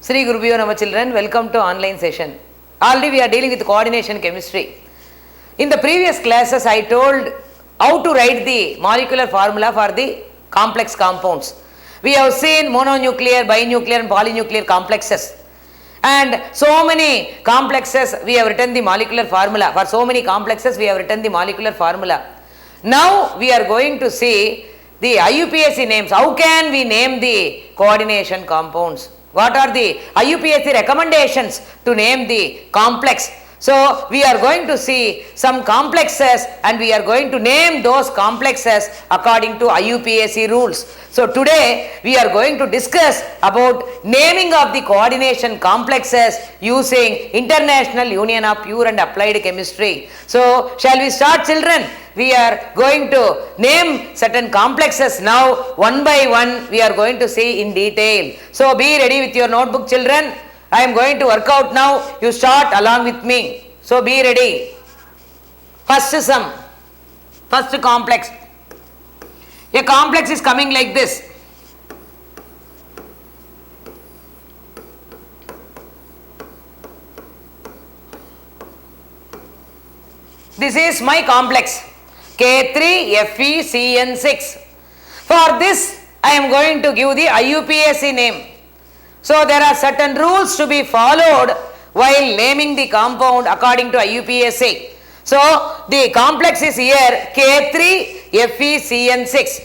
Sri Gurubhyo Nama children, welcome to online session. Already we are dealing with coordination chemistry. In the previous classes I told how to write the molecular formula for the complex compounds. We have seen mononuclear, binuclear and polynuclear complexes. And so many complexes we have written the molecular formula. For so many complexes we have written the molecular formula. Now we are going to see the IUPAC names. How can we name the coordination compounds? What are the IUPAC recommendations to name the complex? So we are going to see some complexes and we are going to name those complexes according to IUPAC rules. So today we are going to discuss about naming of the coordination complexes using International Union of Pure and Applied Chemistry. So shall we start, children? We are going to name certain complexes now. One by one we are going to see in detail. So be ready with your notebook, children. I am going to work out now. You start along with me. So be ready. First sum. First complex. A complex is coming like this. This is my complex. K3FeCN6. For this I am going to give the IUPAC name. So there are certain rules to be followed while naming the compound according to IUPAC. So the complex is here K3FeCN6.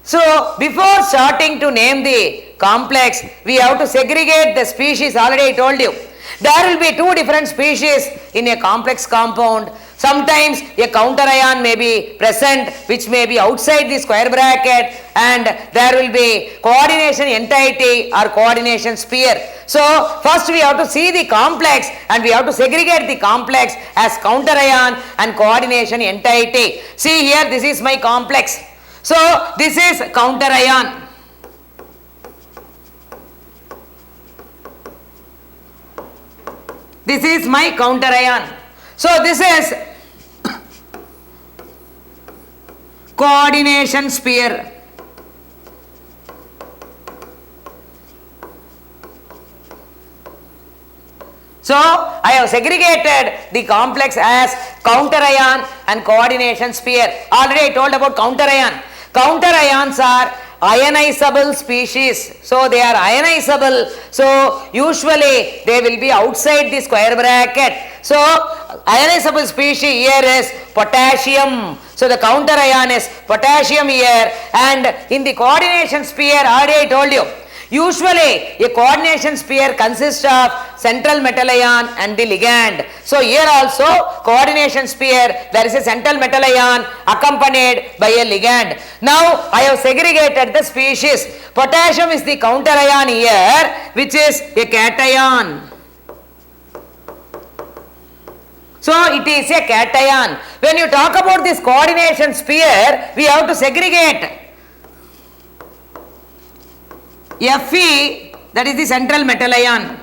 So before starting to name the complex, we have to segregate the species. Already I told you. There will be two different species in a complex compound. Sometimes a counter ion may be present which may be outside the square bracket, and there will be coordination entity or coordination sphere. So first we have to see the complex and we have to segregate the complex as counter ion and coordination entity. See here, this is my complex. So this is counter ion. This is my counter ion. So this is coordination sphere. So I have segregated the complex as counter ion and coordination sphere. Already I told about counter ion. Counter ions are ionizable species. So they are ionizable. So usually they will be outside the square bracket. So ionizable species here is potassium. So the counter ion is potassium here, and in the coordination sphere already I told you. Usually a coordination sphere consists of central metal ion and the ligand. So here also coordination sphere, there is a central metal ion accompanied by a ligand. Now I have segregated the species. Potassium is the counter ion here, which is a cation. So it is a cation. When you talk about this coordination sphere, we have to segregate Fe, that is the central metal ion.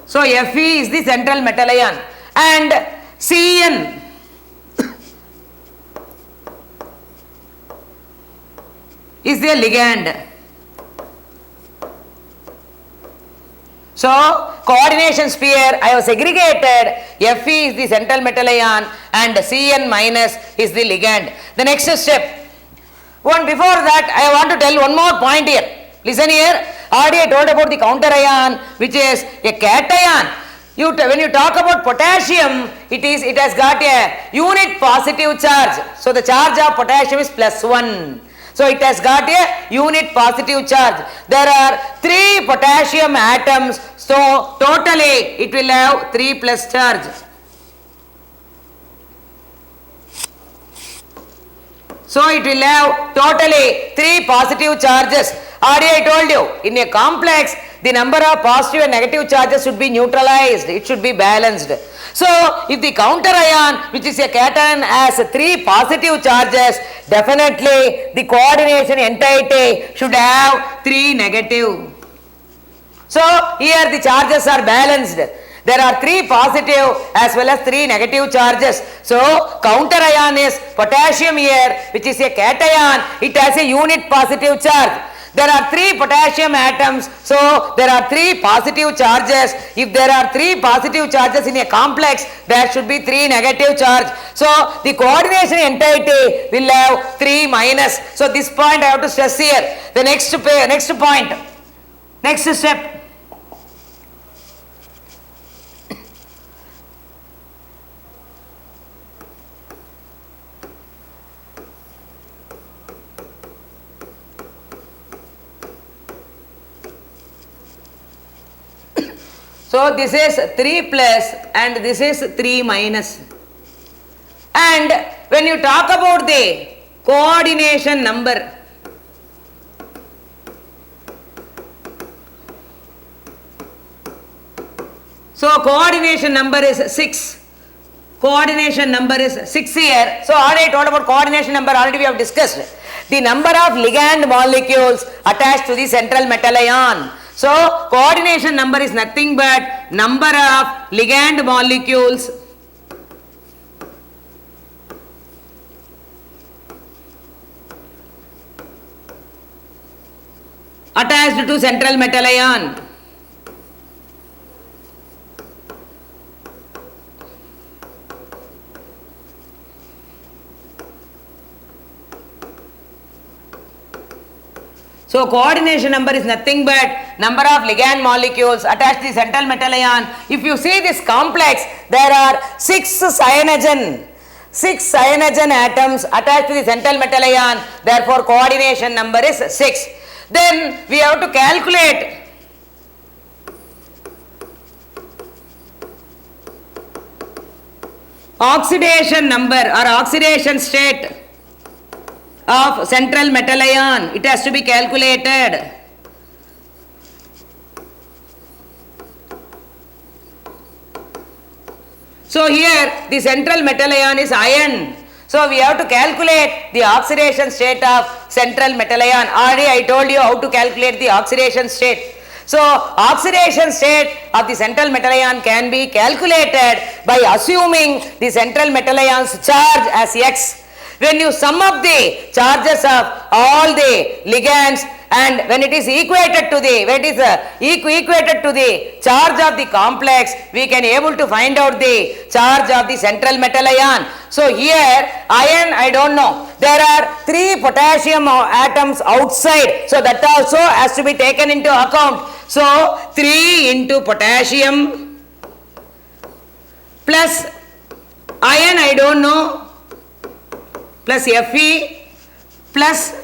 So Fe is the central metal ion, and Cn is the ligand. So coordination sphere I have segregated. Fe is the central metal ion and Cn minus is the ligand. The next step. Before that I want to tell one more point here. Listen here. Already I told about the counter ion, which is a cation. When you talk about potassium, it has got a unit positive charge. So the charge of potassium is +1. So it has got a unit positive charge. There are 3 potassium atoms. So totally it will have 3 plus charge. So it will have totally 3 positive charges. Already I told you, in a complex, the number of positive and negative charges should be neutralized. It should be balanced. So if the counter ion, which is a cation, has 3 positive charges, definitely the coordination entity should have 3 negative. So here the charges are balanced. there are 3 positive as well as 3 negative charges. So counter ion is potassium here, which is a cation. It has a unit positive charge. There are 3 potassium atoms, so there are 3 positive charges. If there are 3 positive charges in a complex, there should be 3 negative charge. So the coordination entity will have 3 minus. So this point I have to stress here. The next point, next step. So this is 3 plus and this is 3 minus. And when you talk about the coordination number, so coordination number is 6. Coordination number is 6 here. So already I told about coordination number, already we have discussed. The number of ligand molecules attached to the central metal ion. So coordination number is nothing but number of ligand molecules attached to central metal ion. So coordination number is nothing but number of ligand molecules attached to the central metal ion. If you see this complex, there are 6 cyanogen atoms attached to the central metal ion. Therefore coordination number is 6. Then we have to calculate oxidation number or oxidation state of central metal ion. It has to be calculated. So here the central metal ion is iron. So we have to calculate the oxidation state of central metal ion. Already I told you how to calculate the oxidation state. So oxidation state of the central metal ion can be calculated by assuming the central metal ion's charge as X. When you sum up the charges of all the ligands and when it is equated to the charge of the complex, we can able to find out the charge of the central metal ion. So here iron I don't know. There are 3 potassium atoms outside, so that also has to be taken into account. So 3 into potassium plus iron I don't know, plus Fe plus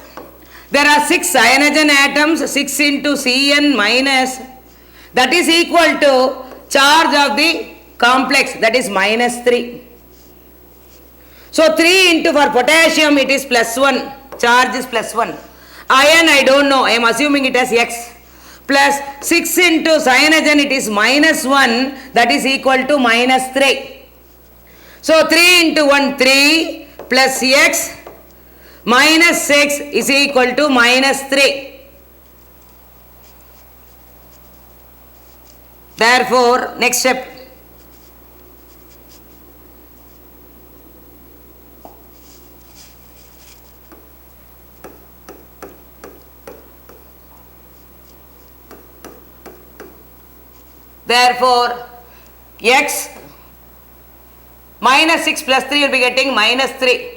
there are 6 cyanogen atoms, 6 into Cn minus, that is equal to charge of the complex, that is minus 3. So 3 into for potassium it is plus 1, charge is plus 1. Iron I don't know, I am assuming it as X, plus 6 into cyanogen it is minus 1, that is equal to minus 3. So 3 into 1 3 plus X minus 6 is equal to minus 3. Therefore, next step. Therefore, X minus 6 plus 3 will be getting minus 3.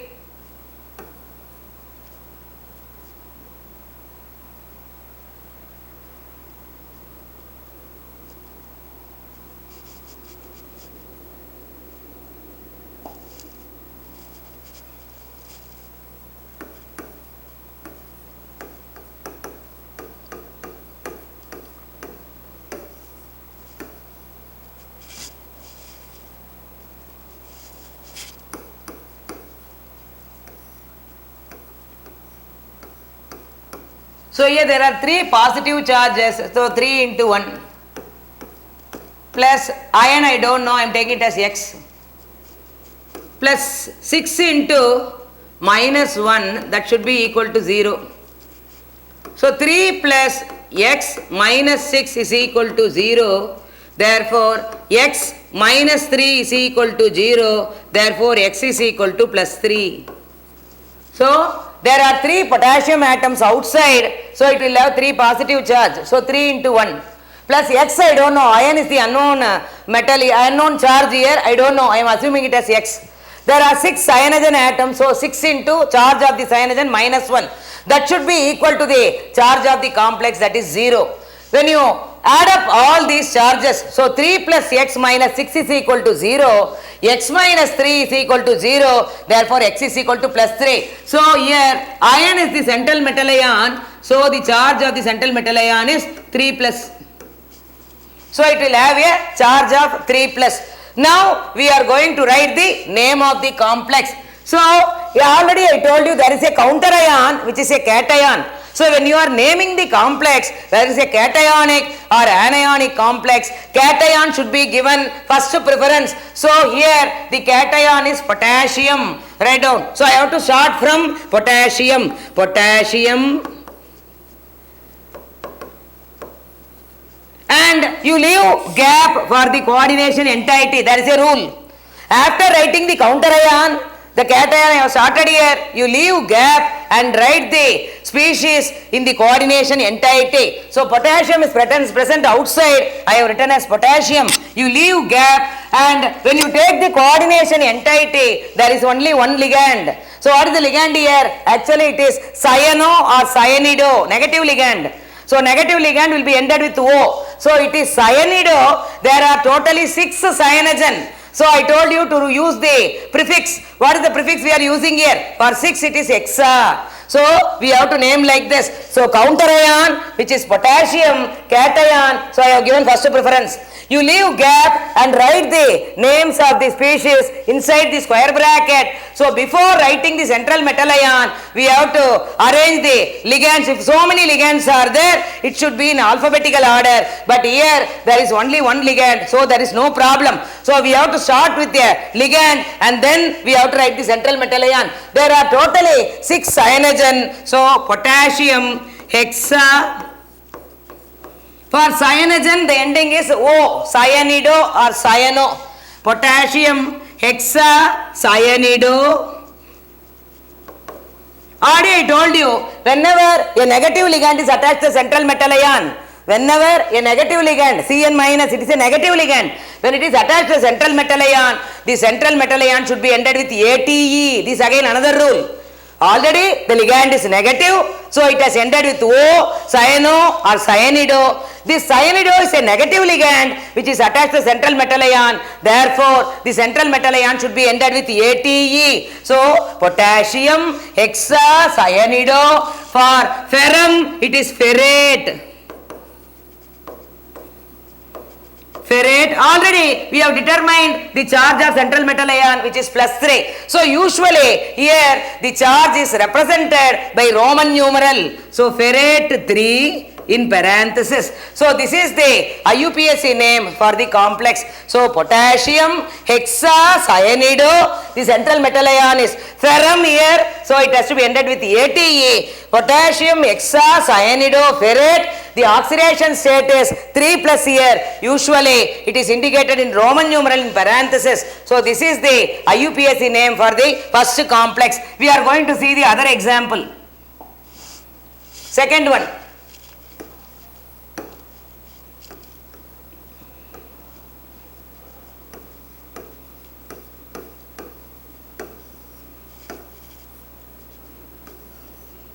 So here there are 3 positive charges, so 3 into 1 plus iron I don't know, I am taking it as X, plus 6 into minus 1, that should be equal to 0. So 3 plus X minus 6 is equal to 0. Therefore, x minus 3 is equal to 0. Therefore, x is equal to plus 3. So, there are 3 potassium atoms outside. So, it will have 3 positive charge. So, 3 into 1. Plus x I don't know. Iron is the unknown metal, unknown charge here. I don't know. I am assuming it as x. There are 6 cyanogen atoms. So, 6 into charge of the cyanogen minus 1. That should be equal to the charge of the complex, that is 0. When you add up all these charges, so 3 plus x minus 6 is equal to 0, x minus 3 is equal to 0, therefore x is equal to plus 3. So here iron is the central metal ion, so the charge of the central metal ion is 3 plus. So it will have a charge of 3 plus. Now we are going to write the name of the complex. So already I told you there is a counter ion which is a cation. So when you are naming the complex, there is a cationic or anionic complex. Cation should be given first preference. So here the cation is potassium. Write down. So I have to start from potassium. Potassium. And you leave gap for the coordination entity. There is a rule. After writing the counter ion, the cation I have started here, you leave gap and write the species in the coordination entity. So potassium is present outside, I have written as potassium. You leave gap, and when you take the coordination entity, there is only one ligand. So what is the ligand here? Actually it is cyano or cyanido, negative ligand. So negative ligand will be ended with O. So it is cyanido. There are totally 6 cyanogen. So I told you to use the prefix. What is the prefix we are using here? For 6 it is hexa. So we have to name like this. So counter ion, which is potassium, cation. So I have given first preference. You leave gap and write the names of the species inside the square bracket. So before writing the central metal ion, we have to arrange the ligands. If so many ligands are there, it should be in alphabetical order. But here there is only one ligand, so there is no problem. So we have to start with the ligand and then we have to write the central metal ion. There are totally 6 cyanogen. So potassium, hexa. For cyanogen, the ending is O, cyanido or cyano. Potassium, hexa, cyanido. Already I told you, whenever a negative ligand is attached to central metal ion, whenever a negative ligand, Cn minus, it is a negative ligand. When it is attached to central metal ion, the central metal ion should be ended with ATE. This again another rule. Already the ligand is negative, so it has ended with O, cyano or cyanido. This cyanido is a negative ligand which is attached to central metal ion. Therefore, the central metal ion should be ended with ATE. So, potassium, hexa, cyanido. For ferrum, it is ferrate. Ferrate. Already we have determined the charge of central metal ion, which is plus 3. So usually here the charge is represented by Roman numeral. So ferrate 3 in parenthesis. So this is the IUPAC name for the complex. So potassium, hexa, cyanido. The central metal ion is ferrum here. So it has to be ended with ATE. Potassium, hexa, cyanido, ferrate. The oxidation state is 3 plus here. Usually it is indicated in Roman numeral in parenthesis. So this is the IUPAC name for the first complex. We are going to see the other example. Second one.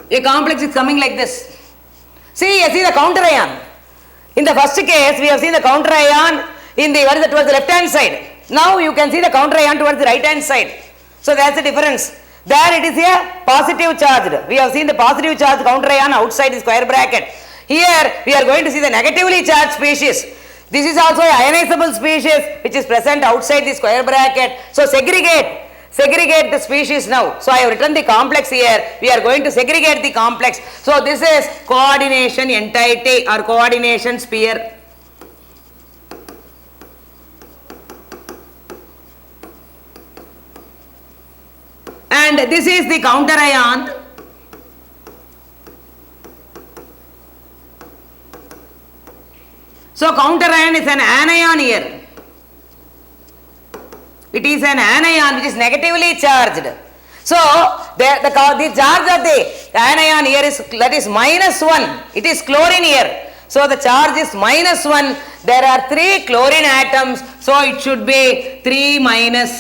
A complex is coming like this. See the counter ion. In the first case, we have seen the counter ion in the towards the left hand side. Now you can see the counter ion towards the right hand side. So that's the difference. There it is a positive charged. We have seen the positive charged counter ion outside the square bracket. Here we are going to see the negatively charged species. This is also a ionizable species which is present outside the square bracket. So segregate the species now. So I have written the complex here. We are going to segregate the complex. So this is coordination entity or coordination sphere. And this is the counter ion. So counter ion is an anion here. It is an anion which is negatively charged. So the charge of the anion here is, that is -1. It is chlorine here. So the charge is -1. There are 3 chlorine atoms. So it should be 3 minus.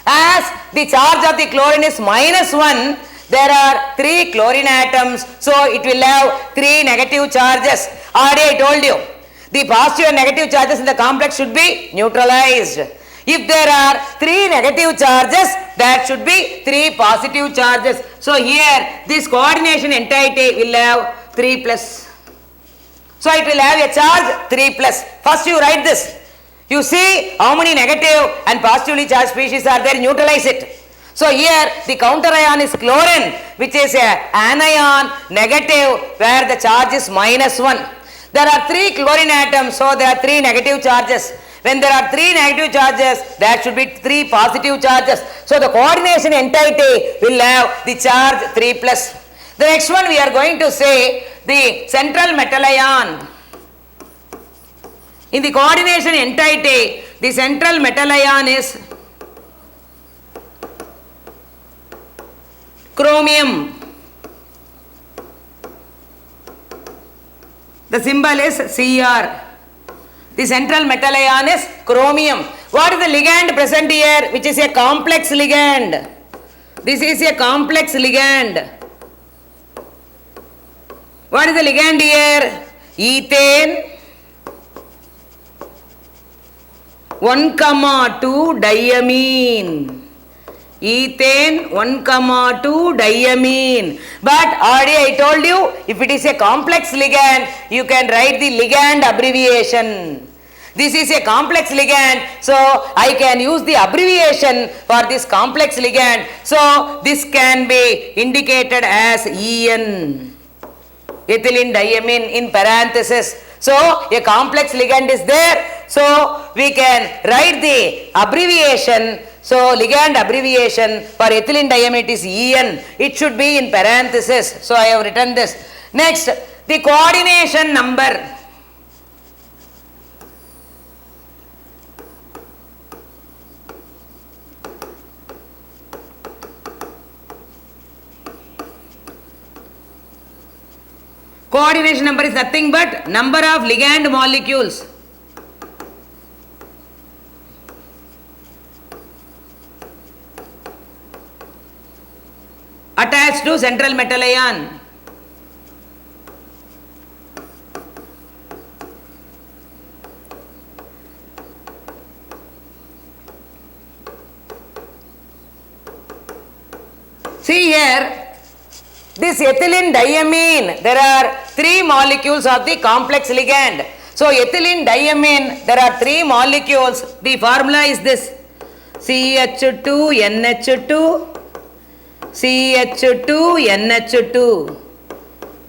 As the charge of the chlorine is -1, there are 3 chlorine atoms. So it will have 3 negative charges. Already I told you, the positive and negative charges in the complex should be neutralized. If there are 3 negative charges, that should be 3 positive charges. So here this coordination entity will have 3 plus. So it will have a charge 3 plus. First you write this. You see how many negative and positively charged species are there, neutralize it. So here the counter ion is chlorine, which is a anion negative where the charge is -1. There are 3 chlorine atoms, so there are 3 negative charges. When there are 3 negative charges, there should be 3 positive charges. So the coordination entity will have the charge 3 plus. The next one we are going to say the central metal ion. In the coordination entity, the central metal ion is chromium. The symbol is Cr. The central metal ion is chromium. What is the ligand present here? Which is a complex ligand. This is a complex ligand. What is the ligand here? Ethane 1,2 diamine. Ethane 1,2 diamine. But already I told you, if it is a complex ligand, you can write the ligand abbreviation. This is a complex ligand, so I can use the abbreviation for this complex ligand. So this can be indicated as EN, ethylene diamine in parenthesis. So a complex ligand is there, so we can write the abbreviation. So ligand abbreviation for ethylene diamine is EN. It should be in parenthesis. So I have written this. Next, the coordination number. Coordination number is nothing but number of ligand molecules attached to central metal ion. See here, this ethylene diamine, there are 3 molecules of the complex ligand. So ethylene diamine, there are 3 molecules. The formula is this: CH2NH2, CH2NH2.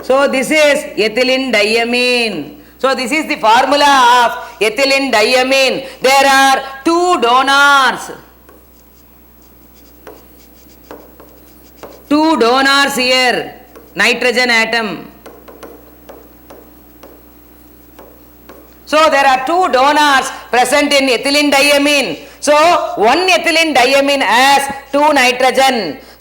So this is ethylene diamine. So this is the formula of ethylene diamine. There are 2 donors. 2 donors here, nitrogen atom. So there are 2 donors present in ethylene diamine. So one ethylene diamine has 2 nitrogen.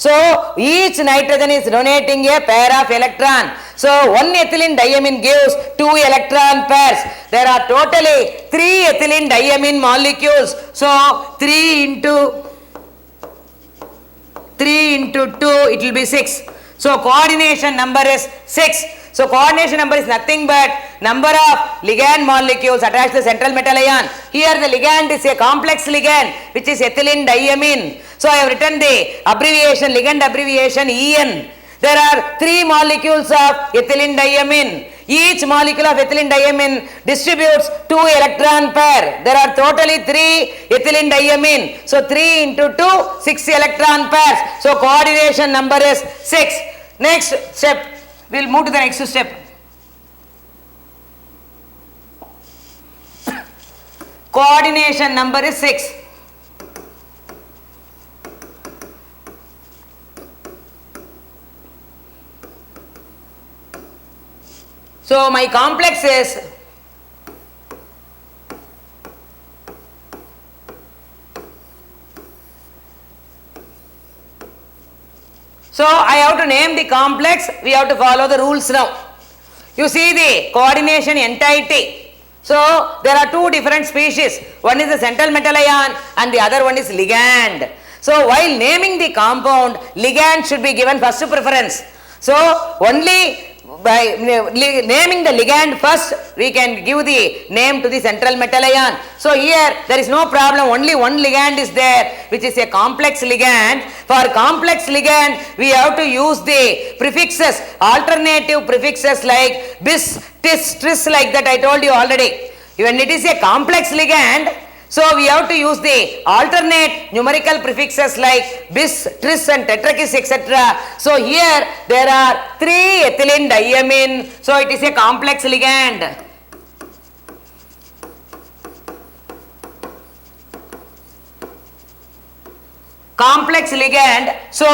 So each nitrogen is donating a pair of electron. So one ethylene diamine gives 2 electron pairs. There are totally 3 ethylene diamine molecules. So 3 into 2, it will be 6. So coordination number is 6. So coordination number is nothing but number of ligand molecules attached to the central metal ion. Here the ligand is a complex ligand which is ethylene diamine. So I have written the abbreviation, ligand abbreviation EN. There are 3 molecules of ethylene diamine. Each molecule of ethylene diamine distributes 2 electron pair. There are totally 3 ethylene diamine. So 3 into 2, 6 electron pairs. So coordination number is 6. Next step, we will move to the next step. Coordination number is 6. So my complex is I have to name the complex, we have to follow the rules now. You see the coordination entity. So there are two different species. One is the central metal ion and the other one is ligand. So while naming the compound, ligand should be given first preference. So only by naming the ligand first, we can give the name to the central metal ion. So here there is no problem, only one ligand is there, which is a complex ligand. For complex ligand, we have to use the prefixes, alternative prefixes like bis, tis, tris, like that I told you already. When it is a complex ligand, so we have to use the alternate numerical prefixes like bis, tris and tetrakis, etc. So here there are 3 ethylene diamine. So it is a complex ligand. Complex ligand. So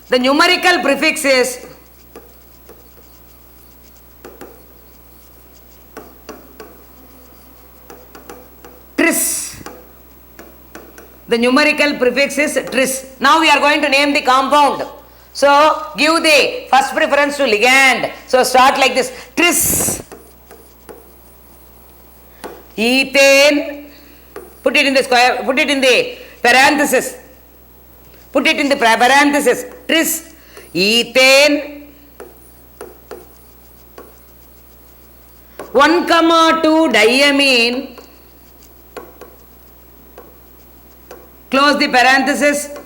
the numerical prefix is tris. The numerical prefix is tris. Now we are going to name the compound. So give the first preference to ligand. So start like this. Tris. Ethane. Put it in the square. Put it in the parenthesis. Put it in the parenthesis. Tris. Ethane. 1,2 diamine. Close the parenthesis.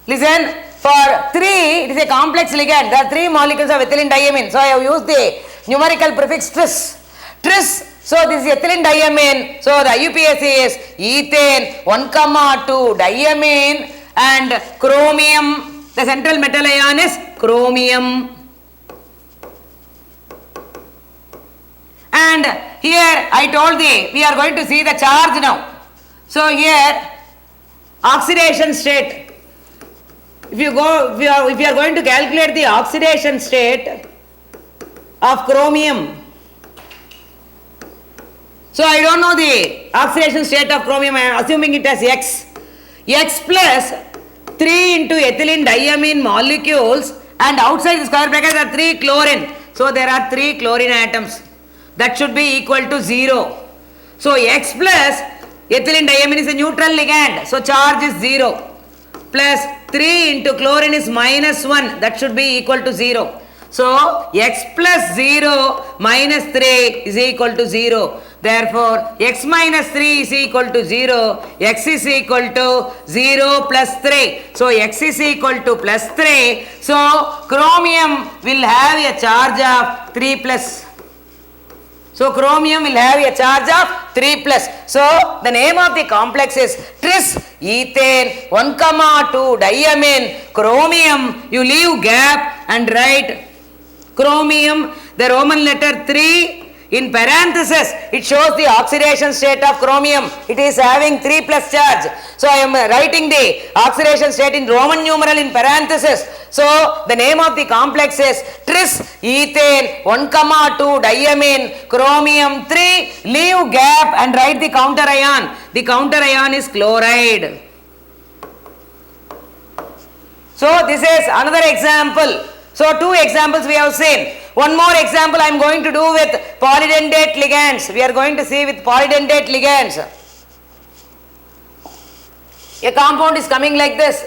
Listen, for 3, it is a complex ligand. There are 3 molecules of ethylene diamine. So I have used the numerical prefix tris. Tris. So this is ethylene diamine. So the IUPAC is ethane 1,2 diamine and chromium. The central metal ion is chromium. And here I told thee, we are going to see the charge now. So here oxidation state. If you are going to calculate the oxidation state of chromium. So I don't know the oxidation state of chromium. I am assuming it as X. X plus 3 into ethylene diamine molecules, and outside the square bracket there are 3 chlorine. So there are 3 chlorine atoms. That should be equal to 0. So X plus ethylene diamine is a neutral ligand. So charge is 0. Plus 3 into chlorine is minus 1. That should be equal to 0. So X plus 0 minus 3 is equal to 0. Therefore X minus 3 is equal to 0. X is equal to 0 plus 3. So X is equal to plus 3. So chromium will have a charge of 3 plus. So chromium will have a charge of 3 plus. So the name of the complex is tris ethane 1,2 diamine chromium. You leave gap and write chromium, the Roman letter 3 in parenthesis. It shows the oxidation state of chromium. It is having 3 plus charge. So I am writing the oxidation state in Roman numeral in parenthesis. So the name of the complex is tris ethane 1,2 diamine chromium 3. Leave gap and write the counter ion. The counter ion is chloride. So this is another example. So 2 examples we have seen. One more example I am going to do with polydentate ligands. We are going to see with polydentate ligands. A compound is coming like this.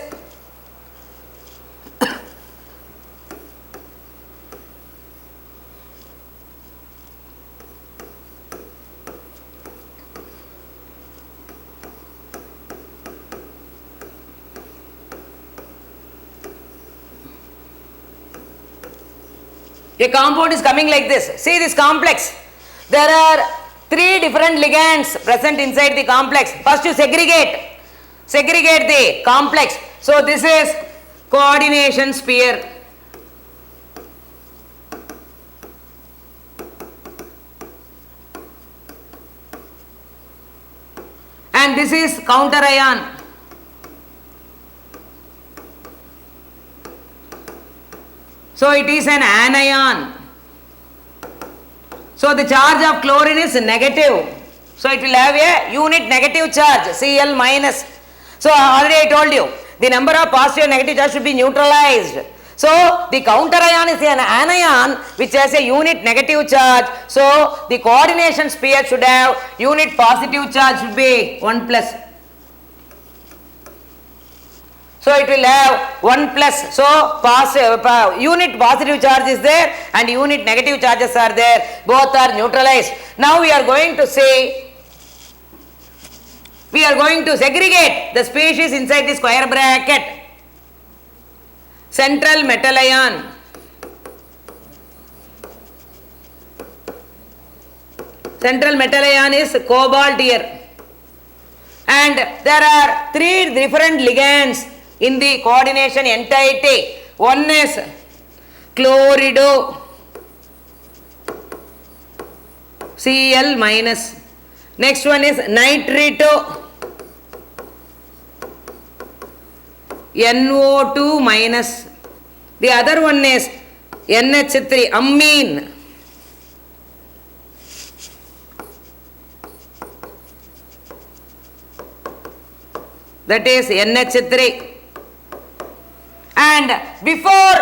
A compound is coming like this. See this complex. There are 3 different ligands present inside the complex. First you segregate the complex. So this is coordination sphere. And this is counter ion. So it is an anion. So the charge of chlorine is negative. So it will have a unit negative charge, Cl minus. So already I told you, the number of positive and negative charge should be neutralized. So the counter ion is an anion which has a unit negative charge. So the coordination sphere should have unit positive charge should be 1 plus. So it will have 1 plus. So unit positive charge is there and unit negative charges are there. Both are neutralized. Now we are going to say, we are going to segregate the species inside the square bracket. Central metal ion. Central metal ion is cobalt here. And there are 3 different ligands in the coordination entity. One is chlorido, Cl minus. Next one is nitrito, NO2 minus. The other one is NH3, amine. That is NH3. And before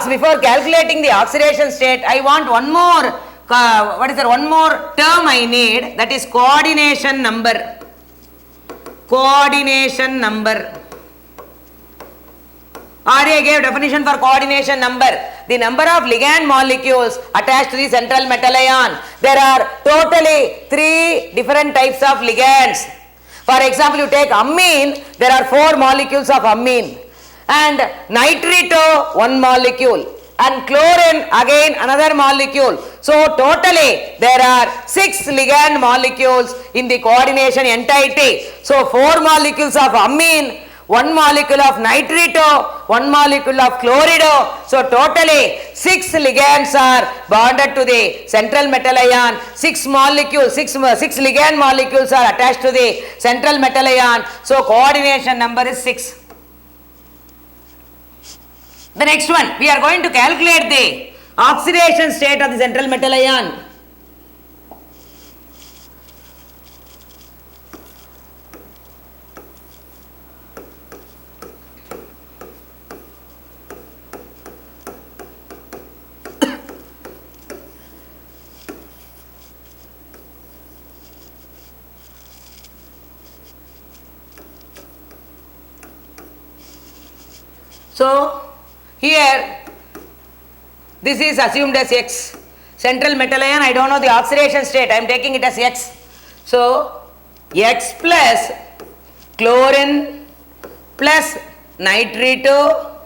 before calculating the oxidation state, I want one more, one more term I need, that is coordination number. Coordination number. RA gave definition for coordination number. The number of ligand molecules attached to the central metal ion. There are totally 3 different types of ligands. For example, you take amine, there are 4 molecules of amine, and nitrito 1 molecule, and chlorine again another molecule. So totally there are 6 ligand molecules in the coordination entity. So 4 molecules of amine, 1 molecule of nitrito, 1 molecule of chlorido. So totally 6 ligands are bonded to the central metal ion. 6 ligand molecules are attached to the central metal ion. So coordination number is 6. The next one, we are going to calculate the oxidation state of the central metal ion. So here this is assumed as X. Central metal ion, I don't know the oxidation state, I am taking it as X. So X plus chlorine plus nitrito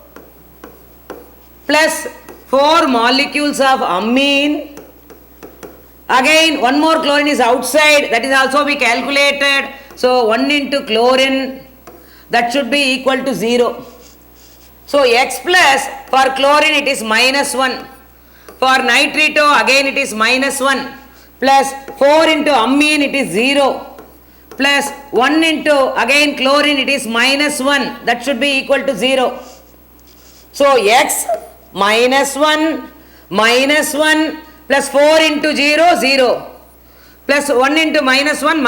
plus 4 molecules of amine. Again one more chlorine is outside, that is also be calculated. So 1 into chlorine, that should be equal to 0. So X plus, for chlorine it is minus 1, for nitrito again it is minus 1, plus 4 into amine it is 0, plus 1 into again chlorine it is minus 1, that should be equal to 0. So X minus 1 plus 4 into 0, 0, plus 1 into minus 1,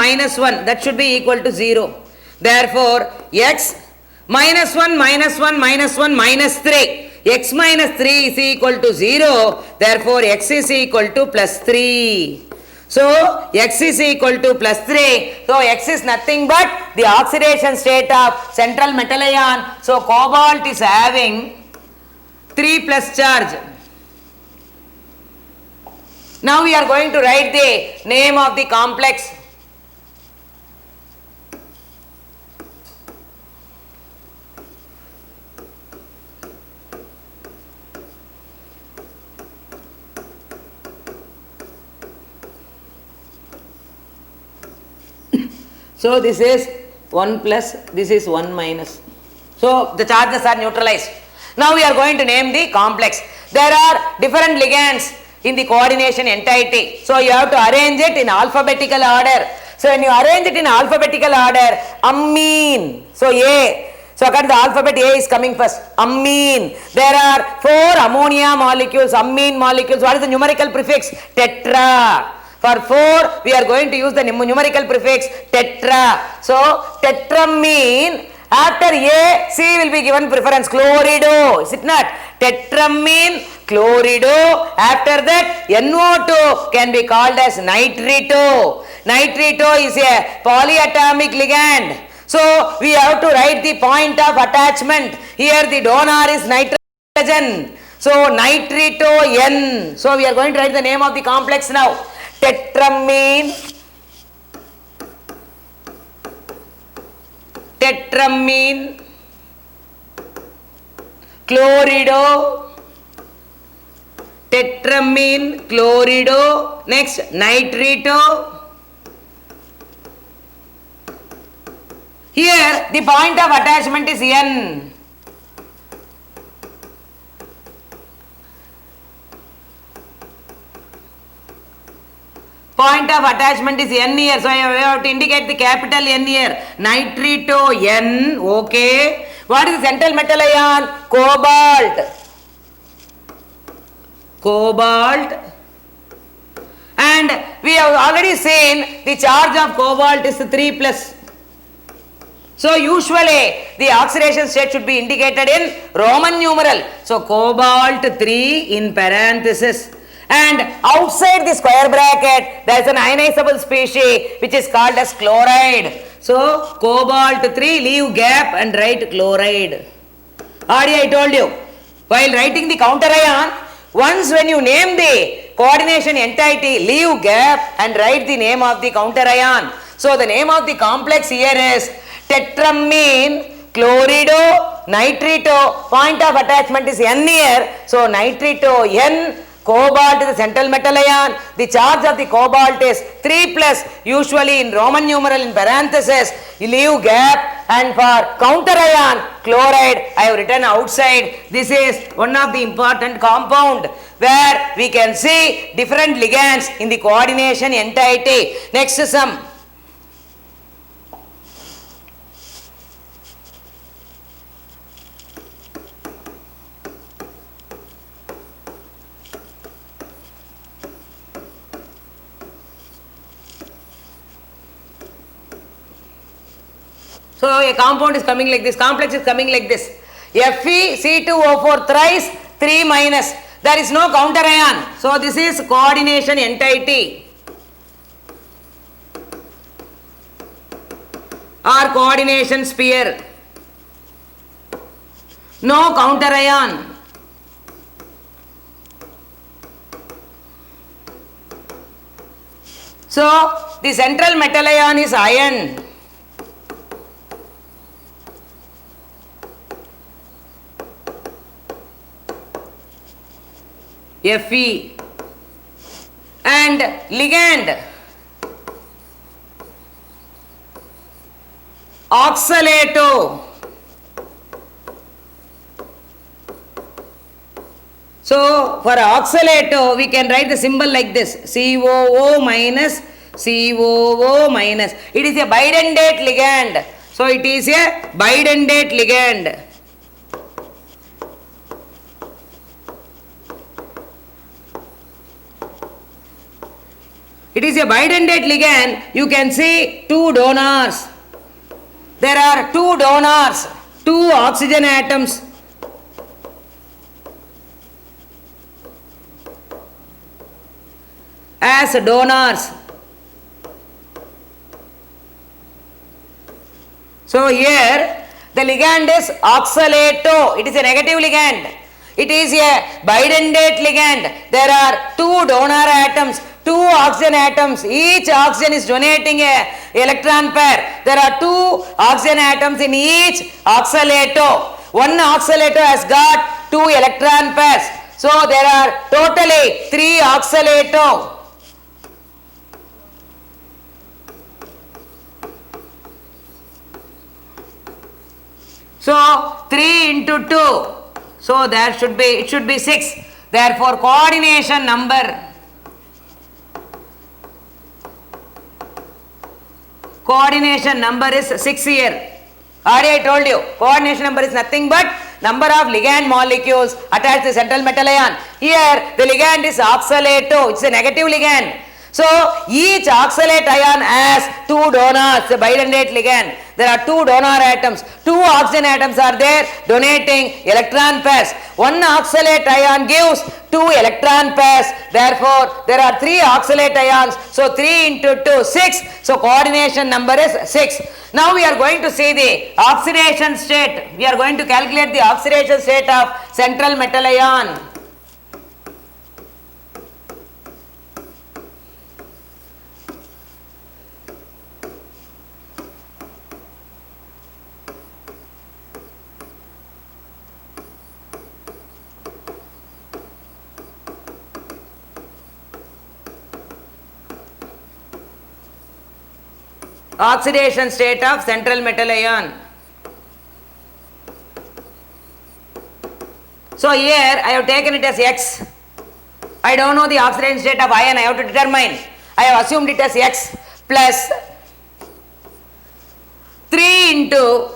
that should be equal to 0. Therefore X minus 1 minus 3. X minus 3 is equal to 0. Therefore, X is equal to plus 3. So, X is equal to plus 3. So, X is nothing but the oxidation state of central metal ion. So, cobalt is having 3 plus charge. Now, we are going to write the name of the complex. So this is 1 plus, this is 1 minus. So the charges are neutralized. Now we are going to name the complex. There are different ligands in the coordination entity. So you have to arrange it in alphabetical order. So when you arrange it in alphabetical order, amine. So A. So according to the alphabet, A is coming first. Amine. There are 4 ammonia molecules, amine molecules. What is the numerical prefix? Tetra. For 4, we are going to use the numerical prefix tetra. So, tetramine After A, C will be given preference. Chlorido, is it not? Tetramine, chlorido. After that, NO2 can be called as nitrito. Nitrito is a polyatomic ligand. So we have to write the point of attachment. Here the donor is nitrogen. So nitrito N. So we are going to write the name of the complex now. Tetramine. Tetramine, chlorido, tetramine, chlorido, next nitrito. Here the point of attachment is N. Point of attachment is N here, so I have to indicate the capital N here. Nitrito N, okay. What is the central metal ion? Cobalt. Cobalt. And we have already seen the charge of cobalt is 3 plus. So usually the oxidation state should be indicated in Roman numeral. So cobalt 3 in parenthesis. And outside the square bracket, there is an ionizable species which is called as chloride. So, cobalt 3, leave gap and write chloride. Already I told you, while writing the counter ion, once when you name the coordination entity, leave gap and write the name of the counter ion. So, the name of the complex here is tetramine, chlorido, nitrito, point of attachment is N here. So, nitrito N. Cobalt is the central metal ion. The charge of the cobalt is 3 plus, usually in Roman numeral in parenthesis. You leave gap, and for counter ion chloride I have written outside. This is one of the important compound where we can see different ligands in the coordination entity. Next sum. So a compound is coming like this, complex is coming like this. FeC2O4 thrice 3 minus. There is no counter ion. So this is coordination entity or coordination sphere. No counter ion. So the central metal ion is iron. Fe, and ligand oxalato. So for oxalato we can write the symbol like this, COO minus COO minus. It is a bidentate ligand. So it is a bidentate ligand. It is a bidentate ligand. You can see two donors. There are two donors, two oxygen atoms. As donors. So here the ligand is oxalato. It is a negative ligand. It is a bidentate ligand. There are two donor atoms, two oxygen atoms. Each oxygen is donating a electron pair. There are two oxygen atoms in each oxalato. One oxalato has got two electron pairs. So there are totally 3 oxalato. So 3 into 2. So there should be, it should be 6. Therefore coordination number. Coordination number is 6 here. Already I told you, coordination number is nothing but number of ligand molecules attached to the central metal ion. Here the ligand is oxalato, it's a negative ligand. So each oxalate ion has two donors, the bidentate ligand. There are two donor atoms. Two oxygen atoms are there donating electron pairs. One oxalate ion gives two electron pairs. Therefore, there are three oxalate ions. So 3 into 2, 6. So coordination number is 6. Now we are going to see the oxidation state. We are going to calculate the oxidation state of central metal ion. Oxidation state of central metal ion. So here I have taken it as X. I don't know the oxidation state of ion. I have to determine. I have assumed it as X plus 3 into,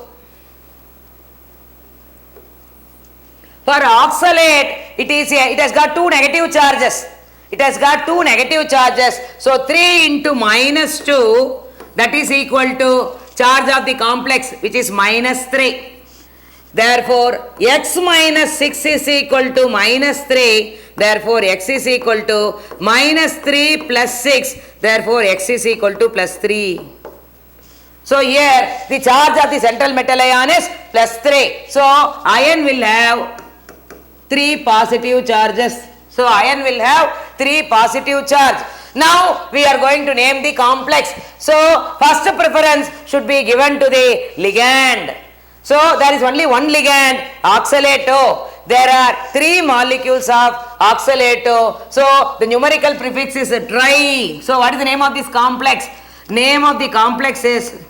for oxalate it has got two negative charges. It has got two negative charges. So 3 into minus 2, that is equal to charge of the complex, which is minus 3. Therefore, x minus 6 is equal to minus 3. Therefore, x is equal to minus 3 plus 6. Therefore, x is equal to plus 3. So, here the charge of the central metal ion is plus 3. So, ion will have 3 positive charges. So, ion will have 3 positive charge. Now we are going to name the complex. So first preference should be given to the ligand. So there is only one ligand, oxalate O. There are 3 molecules of oxalate O. So the numerical prefix is tri. So what is the name of this complex? Name of the complex is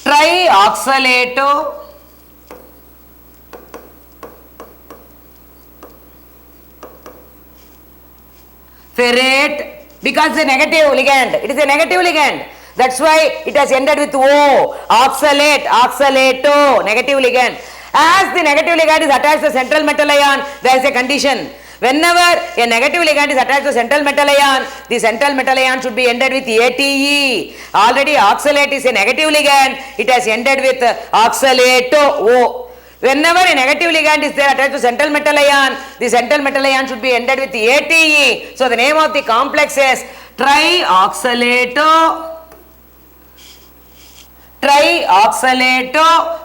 trioxalate O. Ferrate, because the negative ligand, it is a negative ligand. That's why it has ended with O. Oxalate, oxalato, negative ligand. As the negative ligand is attached to central metal ion, there is a condition. Whenever a negative ligand is attached to central metal ion, the central metal ion should be ended with ATE. Already oxalate is a negative ligand, it has ended with oxalato O. Whenever a negative ligand is there attached to central metal ion, the central metal ion should be ended with ATE. So the name of the complex is trioxalato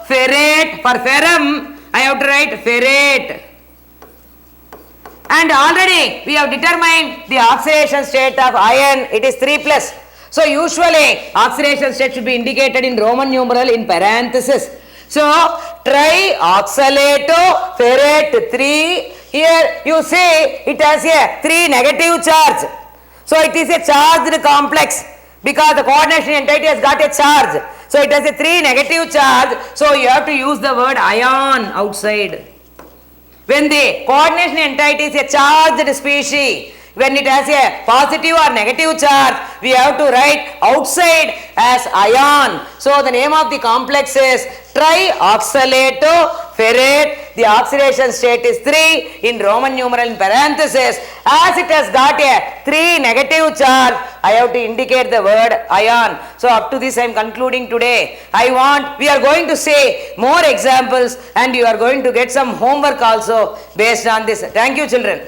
ferrate. For ferrum, I have to write ferrate. And already we have determined the oxidation state of iron, it is 3 plus. So usually oxidation state should be indicated in Roman numeral in parenthesis. So trioxalato ferrate 3. Here you see it has a 3 negative charge. So it is a charged complex because the coordination entity has got a charge. So it has a 3 negative charge. So you have to use the word ion outside. When the coordination entity is a charged species, when it has a positive or negative charge, we have to write outside as ion. So the name of the complex is trioxalato ferrate. The oxidation state is 3 in Roman numeral in parenthesis. As it has got a 3 negative charge, I have to indicate the word ion. So up to this I am concluding today. We are going to say more examples and you are going to get some homework also based on this. Thank you children.